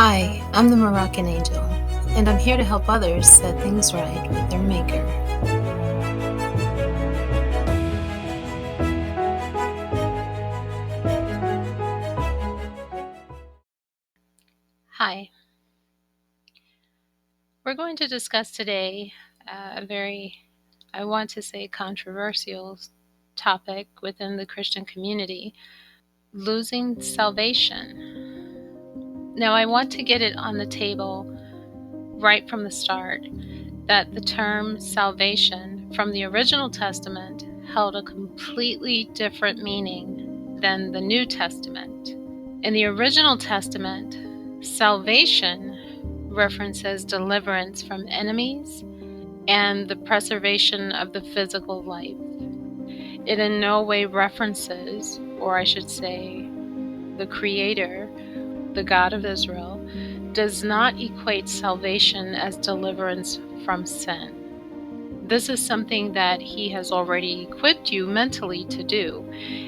Hi, I'm the Moroccan Angel, and I'm here to help others set things right with their Maker. Hi. We're going to discuss today a very, I want to say, controversial topic within the Christian community: losing salvation. Now, I want to get it on the table right from the start that the term salvation from the original Testament held a completely different meaning than the New Testament. In the original Testament, salvation references deliverance from enemies and the preservation of the physical life. It in no way references, or I should say, the Creator, the God of Israel, does not equate salvation as deliverance from sin. This is something that He has already equipped you mentally to do,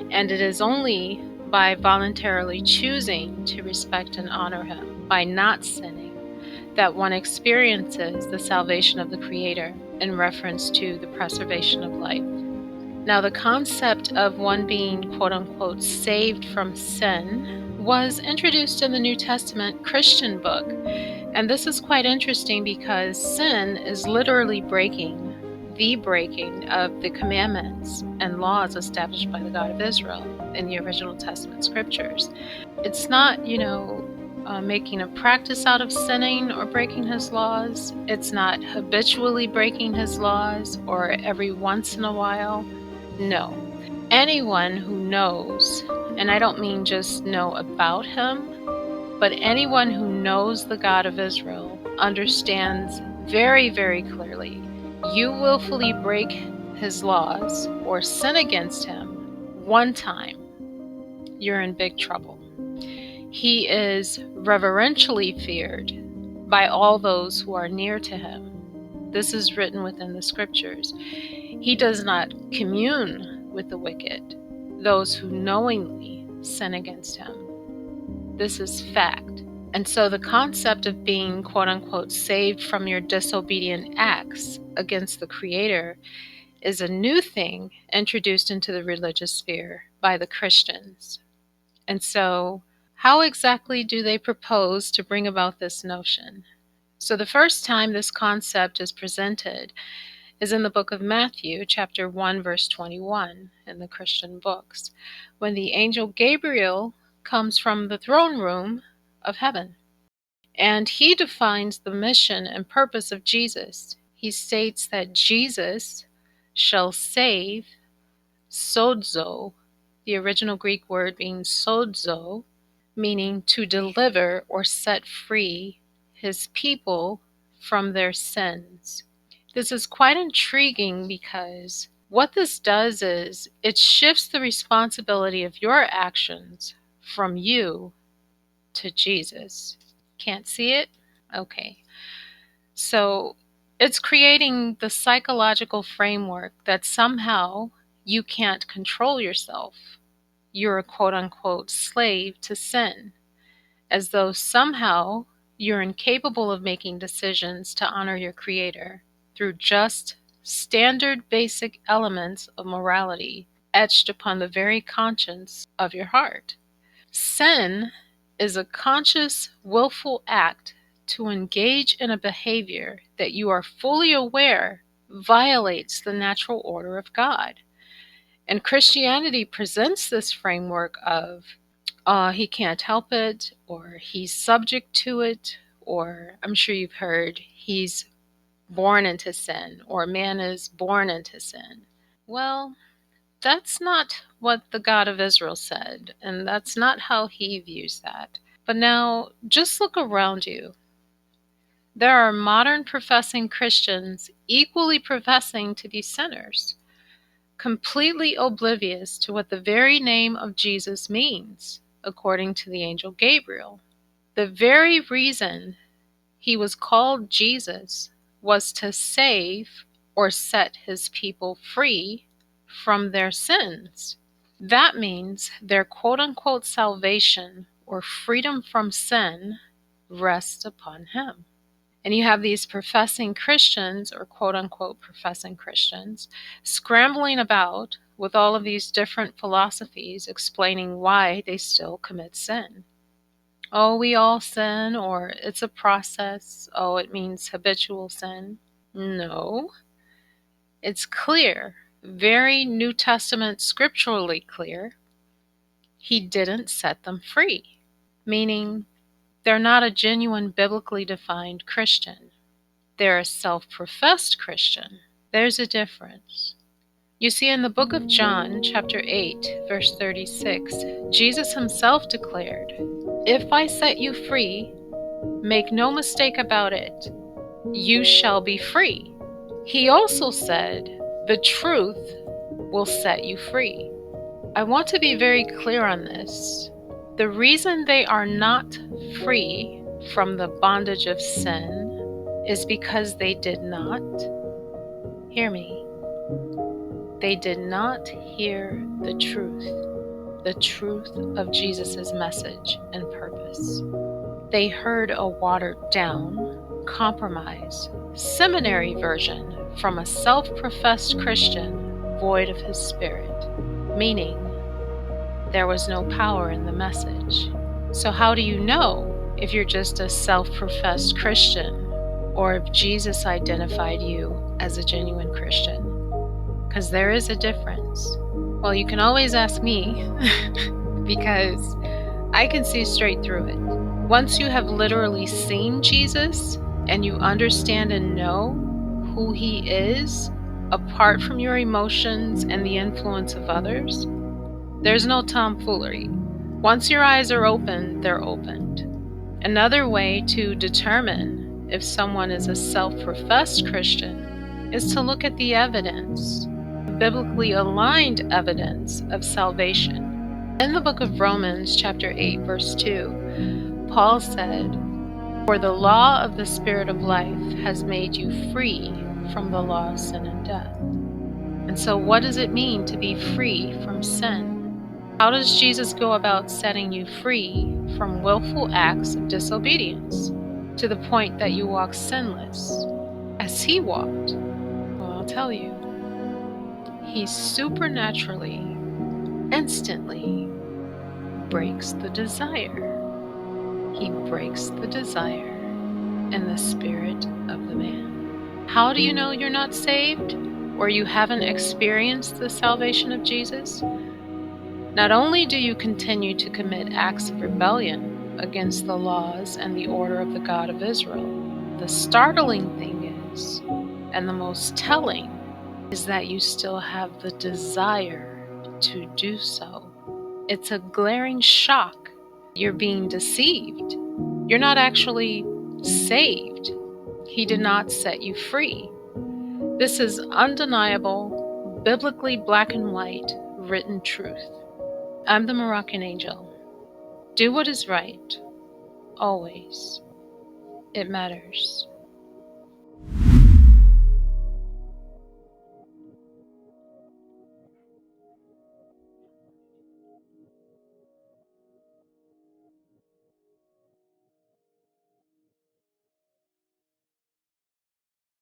and it is only by voluntarily choosing to respect and honor Him, by not sinning, that one experiences the salvation of the Creator in reference to the preservation of life. Now, the concept of one being quote-unquote saved from sin was introduced in the New Testament Christian book. And this is quite interesting because sin is literally the breaking of the commandments and laws established by the God of Israel in the original Testament scriptures. It's not, making a practice out of sinning or breaking His laws. It's not habitually breaking His laws or every once in a while. No. Anyone who knows, and I don't mean just know about Him, but anyone who knows the God of Israel understands very, very clearly, you willfully break His laws or sin against Him one time, you're in big trouble. He is reverentially feared by all those who are near to Him. This is written within the scriptures. He does not commune with the wicked, those who knowingly sin against Him. This is fact. And so the concept of being quote-unquote saved from your disobedient acts against the Creator is a new thing introduced into the religious sphere by the Christians. And so how exactly do they propose to bring about this notion? So the first time this concept is presented is in the book of Matthew, chapter 1, verse 21 in the Christian books, when the angel Gabriel comes from the throne room of heaven. And he defines the mission and purpose of Jesus. He states that Jesus shall save, sozo, the original Greek word being sozo, meaning to deliver or set free His people from their sins. This is quite intriguing because what this does is it shifts the responsibility of your actions from you to Jesus. Can't see it? Okay. So it's creating the psychological framework that somehow you can't control yourself. You're a quote-unquote slave to sin, as though somehow you're incapable of making decisions to honor your Creator through just standard basic elements of morality etched upon the very conscience of your heart. Sin is a conscious, willful act to engage in a behavior that you are fully aware violates the natural order of God. And Christianity presents this framework of he can't help it, or he's subject to it, or I'm sure you've heard he's born into sin, or man is born into sin. Well, that's not what the God of Israel said, and that's not how He views that. But now, just look around you. There are modern professing Christians equally professing to be sinners, completely oblivious to what the very name of Jesus means, according to the angel Gabriel. The very reason He was called Jesus was to save or set His people free from their sins. That means their quote-unquote salvation or freedom from sin rests upon him. And you have these professing Christians, or quote-unquote professing Christians, scrambling about with all of these different philosophies explaining why they still commit sin. Oh, we all sin, or it's a process. Oh, it means habitual sin. No. It's clear, very New Testament scripturally clear. He didn't set them free, meaning they're not a genuine biblically defined Christian. They're a self-professed Christian. There's a difference. You see, in the book of John, chapter 8, verse 36, Jesus himself declared, "If I set you free, make no mistake about it, you shall be free." He also said, "The truth will set you free." I want to be very clear on this. The reason they are not free from the bondage of sin is because they did not, hear me, they did not hear the truth of Jesus' message and purpose. They heard a watered down, compromised, seminary version from a self-professed Christian void of his spirit, meaning there was no power in the message. So how do you know if you're just a self-professed Christian or if Jesus identified you as a genuine Christian? Because there is a difference. Well, you can always ask me because I can see straight through it. Once you have literally seen Jesus and you understand and know who he is, apart from your emotions and the influence of others, there's no tomfoolery. Once your eyes are open, they're opened. Another way to determine if someone is a self-professed Christian is to look at the evidence, biblically aligned evidence of salvation. In the book of Romans, chapter 8, verse 2, Paul said, "For the law of the Spirit of life has made you free from the law of sin and death." And so what does it mean to be free from sin? How does Jesus go about setting you free from willful acts of disobedience to the point that you walk sinless as he walked? Well, I'll tell you. He supernaturally, instantly breaks the desire. He breaks the desire in the spirit of the man. How do you know you're not saved or you haven't experienced the salvation of Jesus? Not only do you continue to commit acts of rebellion against the laws and the order of the God of Israel, the startling thing is, and the most telling, is that you still have the desire to do so. It's a glaring shock. You're being deceived. You're not actually saved. He did not set you free. This is undeniable, biblically black and white, written truth. I'm the Moroccan angel. Do what is right. Always. It matters.